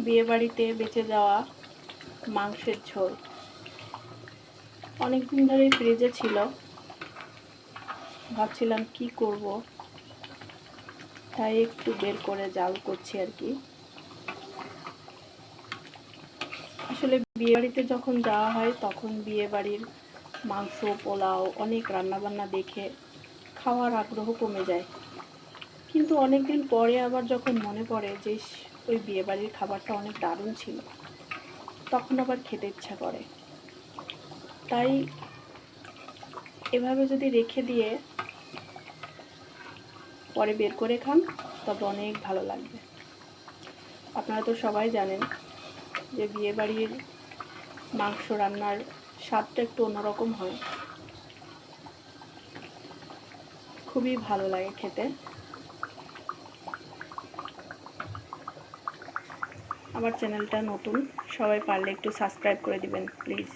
বিয়েবাড়িতে বেঁচে যাওয়া মাংসের ঝোল অনেক দিন ধরেই ফ্রিজে ছিল, ভাবছিলাম কি করব, তাই একটু বের করে জাল করছি আর কি। আসলে বিয়েবাড়িতে যখন যাওয়া হয় তখন বিয়েবাড়ির মাংস, পোলাও, অনেক রান্নাবান্না দেখে খাওয়ার আগ্রহ কমে যায়। কিন্তু অনেক দিন পরে আবার যখন মনে পড়ে যে ওই বিয়েবাড়ির খাবারটা অনেক দারুণ ছিল, তখন আবার খেতে ইচ্ছা করে। তাই এভাবে যদি রেখে দিয়ে পরে বের করে খান তবে অনেক ভালো লাগবে। আপনারা তো সবাই জানেন যে বিয়েবাড়ির মাংস রান্নার স্বাদটা একটু অন্যরকম হয়, খুবই ভালো লাগে খেতে। আমার চ্যানেলটা নতুন, সবাই পারলে একটু সাবস্ক্রাইব করে দিবেন প্লিজ।